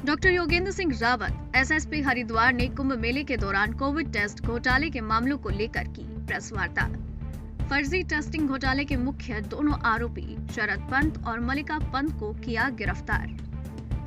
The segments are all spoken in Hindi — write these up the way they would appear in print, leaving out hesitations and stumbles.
डॉक्टर योगेंद्र सिंह रावत एसएसपी हरिद्वार ने कुंभ मेले के दौरान कोविड टेस्ट घोटाले के मामलों को लेकर की प्रेस वार्ता। फर्जी टेस्टिंग घोटाले के मुख्य दोनों आरोपी शरद पंत और मल्लिका पंत को किया गिरफ्तार।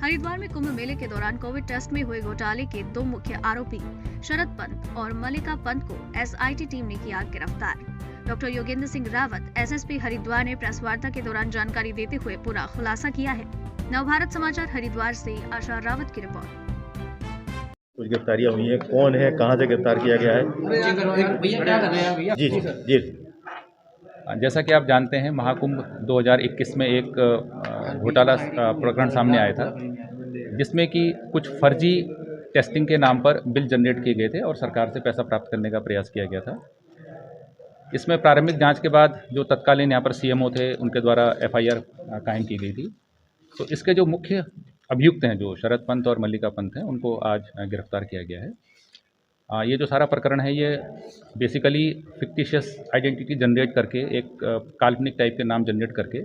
हरिद्वार में कुंभ मेले के दौरान कोविड टेस्ट में हुए घोटाले के दो मुख्य आरोपी शरद पंत और मल्लिका पंत को एसआईटी टीम ने किया गिरफ्तार। डॉक्टर योगेंद्र सिंह रावत एसएसपी हरिद्वार ने प्रेस वार्ता के दौरान जानकारी देते हुए पूरा खुलासा किया है। नवभारत समाचार हरिद्वार से आशा रावत की रिपोर्ट। कुछ गिरफ्तारियां हुई हैं, कौन है, कहां से गिरफ्तार किया गया है? भैया क्या कर रहे हैं भैया? जी जी जी। जैसा कि आप जानते हैं, महाकुंभ 2021 में एक घोटाला प्रकरण सामने आया था, जिसमें कि कुछ फर्जी टेस्टिंग के नाम पर बिल जनरेट किए गए थे और सरकार से पैसा प्राप्त करने का प्रयास किया गया था। इसमें प्रारंभिक जांच के बाद जो तत्कालीन यहाँ पर सीएमओ थे, उनके द्वारा एफआईआर कायम की गई थी। तो इसके जो मुख्य अभियुक्त हैं, जो शरद पंत और मल्लिका पंत हैं, उनको आज गिरफ्तार किया गया है। ये जो सारा प्रकरण है, ये बेसिकली फिक्टिशियस आइडेंटिटी जनरेट करके, एक काल्पनिक टाइप के नाम जनरेट करके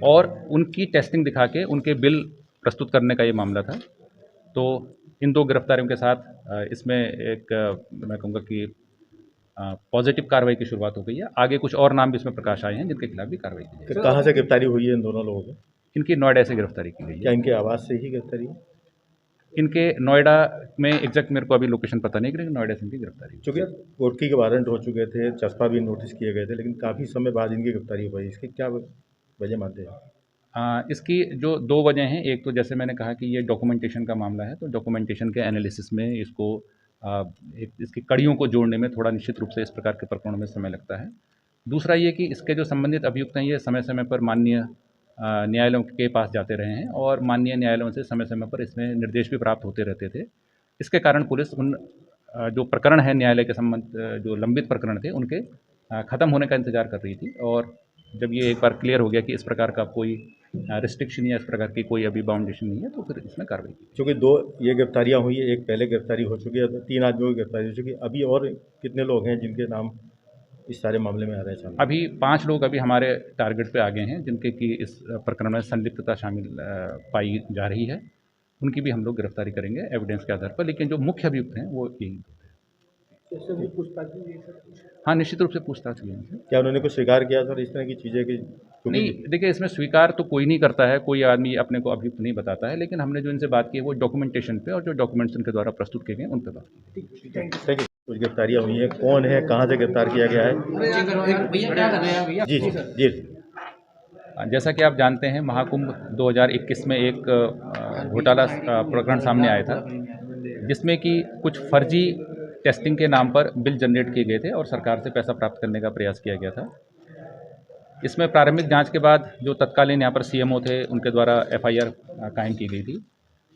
और उनकी टेस्टिंग दिखा के उनके बिल प्रस्तुत करने का ये मामला था। तो इन दो गिरफ्तारियों के साथ इसमें एक मैं कहूँगा कि पॉजिटिव कार्रवाई की शुरुआत हो गई है। आगे कुछ और नाम भी इसमें प्रकाश आए हैं, जिनके खिलाफ भी कार्रवाई की जाएगी। कहां से गिरफ्तारी हुई है इन दोनों लोगों की? इनकी नोएडा से गिरफ्तारी की गई क्या है। इनके आवास से ही गिरफ्तारी है? इनके नोएडा में एग्जैक्ट मेरे को अभी लोकेशन पता नहीं, लेकिन नोएडा से इनकी गिरफ्तारी हुई। चूँकि कुर्की के वारंट हो चुके थे, चस्पा भी नोटिस किए गए थे, लेकिन काफ़ी समय बाद इनकी गिरफ्तारी हो पाई। इसकी क्या वजह मानते हैं? इसकी जो दो वजह हैं, एक तो जैसे मैंने कहा कि ये डॉक्यूमेंटेशन का मामला है, तो डॉक्यूमेंटेशन के एनालिसिस में इसको एक इसकी कड़ियों को जोड़ने में थोड़ा निश्चित रूप से इस प्रकार के प्रकरणों में समय लगता है। दूसरा ये कि इसके जो संबंधित अभियुक्त हैं, ये समय समय पर माननीय न्यायालयों के पास जाते रहे हैं और माननीय न्यायालयों से समय समय पर इसमें निर्देश भी प्राप्त होते रहते थे। इसके कारण पुलिस उन जो प्रकरण है न्यायालय के संबंध जो लंबित प्रकरण थे, उनके ख़त्म होने का इंतज़ार कर रही थी। और जब ये एक बार क्लियर हो गया कि इस प्रकार का कोई रिस्ट्रिक्शन या इस प्रकार की कोई अभी बाउंडेशन नहीं है, तो फिर इसमें कार्रवाई की। चूँकि दो ये गिरफ्तारियां हुई है, एक पहले गिरफ्तारी हो चुकी है, 3 आदमियों की गिरफ्तारी हो चुकी है। अभी और कितने लोग हैं जिनके नाम इस सारे मामले में आ रहे हैं सामने? अभी 5 लोग अभी हमारे टारगेट पे आ गए हैं, जिनके कि इस प्रकरण में संलिप्तता शामिल पाई जा रही है। उनकी भी हम लोग गिरफ्तारी करेंगे एविडेंस के आधार पर, लेकिन जो मुख्य अभियुक्त हैं वो यही। हाँ, निश्चित रूप से पूछताछ हुई इनसे। क्या उन्होंने कुछ स्वीकार किया सर इस तरह की चीज़ें कि नहीं, देखिए, इसमें स्वीकार तो कोई नहीं करता है, कोई आदमी अपने को अभियुक्त नहीं बताता है, लेकिन हमने जो इनसे बात की है वो डॉक्यूमेंटेशन पे और जो डॉक्यूमेंट्स इनके द्वारा प्रस्तुत किए गए उन पे बात की। Thank you. कुछ गिरफ्तारियां हुई हैं, कौन है, कहां से गिरफ्तार किया गया है? भैया क्या कर रहे हैं भैया? जी जी जी। जैसा कि आप जानते हैं, महाकुंभ 2021 में एक घोटाला प्रकरण सामने आया था, जिसमें कि कुछ फर्जी टेस्टिंग के नाम पर बिल जनरेट किए गए थे और सरकार से पैसा प्राप्त करने का प्रयास किया गया था। इसमें प्रारंभिक जांच के बाद जो तत्कालीन यहाँ पर सीएमओ थे, उनके द्वारा एफआईआर कायम की गई थी।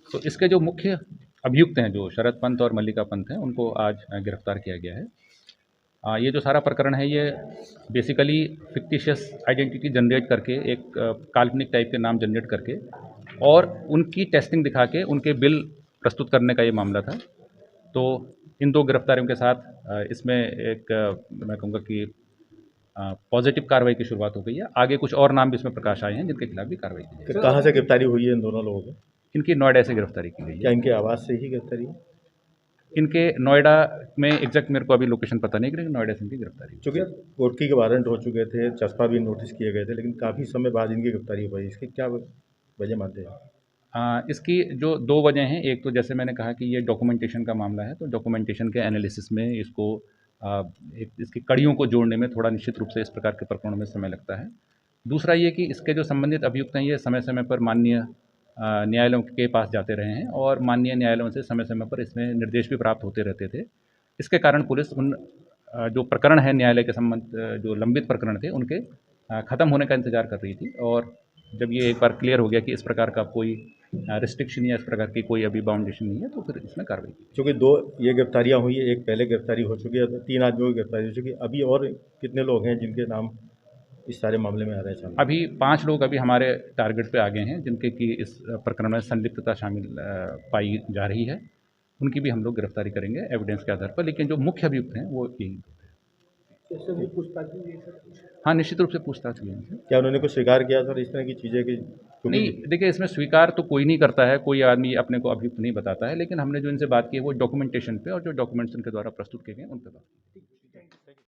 तो इसके जो मुख्य अभियुक्त हैं, जो शरद पंत और मल्लिका पंत हैं, उनको आज गिरफ्तार किया गया है। ये जो सारा प्रकरण है, ये बेसिकली फिक्टिशियस आइडेंटिटी जनरेट करके, एक काल्पनिक टाइप के नाम जनरेट करके और उनकी टेस्टिंग दिखा के उनके बिल प्रस्तुत करने का ये मामला था। तो इन दो गिरफ्तारियों के साथ इसमें एक मैं कहूँगा कि पॉजिटिव कार्रवाई की शुरुआत हो गई है। आगे कुछ और नाम भी इसमें प्रकाश आए हैं, जिनके खिलाफ भी कार्रवाई की जाएगी। कहां से गिरफ्तारी हुई है इन दोनों लोगों की? इनकी नोएडा से गिरफ्तारी की गई है। क्या इनके आवास से ही गिरफ्तारी है? इनके नोएडा में एग्जैक्ट मेरे को अभी लोकेशन पता नहीं, लेकिन नोएडा से इनकी गिरफ्तारी हुई। चूँकि कुर्की के वारंट हो चुके थे, चस्पा भी नोटिस किए गए थे, लेकिन काफ़ी समय बाद इनकी गिरफ्तारी हो पाई। इसकी क्या वजह मानते हैं? इसकी जो दो वजह हैं, एक तो जैसे मैंने कहा कि ये डॉक्यूमेंटेशन का मामला है, तो डॉक्यूमेंटेशन के एनालिसिस में इसको एक इसकी कड़ियों को जोड़ने में थोड़ा निश्चित रूप से इस प्रकार के प्रकरणों में समय लगता है। दूसरा ये कि इसके जो संबंधित अभियुक्त हैं, ये समय समय पर माननीय न्यायालयों के पास जाते रहे हैं और माननीय न्यायालयों से समय समय पर इसमें निर्देश भी प्राप्त होते रहते थे। इसके कारण पुलिस उन जो प्रकरण है न्यायालय के संबंध जो लंबित प्रकरण थे, उनके ख़त्म होने का इंतज़ार कर रही थी। और जब ये एक बार क्लियर हो गया कि इस प्रकार का कोई रिस्ट्रिक्शन या इस प्रकार की कोई अभी बाउंडेशन नहीं है, तो फिर इसमें कार्रवाई की। चूँकि दो ये गिरफ्तारियां हुई है, एक पहले गिरफ्तारी हो चुकी है, 3 आदमियों की गिरफ्तारी हो चुकी है। अभी और कितने लोग हैं जिनके नाम इस सारे मामले में आ रहे हैं सामने? अभी 5 लोग अभी हमारे टारगेट पे आ गए हैं, जिनके कि इस प्रकरण में संलिप्तता शामिल पाई जा रही है। उनकी भी हम लोग गिरफ्तारी करेंगे एविडेंस के आधार पर, लेकिन जो मुख्य अभियुक्त हैं वो यही। हाँ, निश्चित रूप से पूछताछ हुई है। क्या उन्होंने कुछ स्वीकार किया सर इस तरह की चीज़ें कि नहीं, देखिए इसमें स्वीकार तो कोई नहीं करता है, कोई आदमी अपने को अभियुक्त नहीं बताता है, लेकिन हमने जो इनसे बात की है वो डॉक्यूमेंटेशन पे और जो डॉक्यूमेंट्स उनके द्वारा प्रस्तुत किए गए हैं उन पे बात की।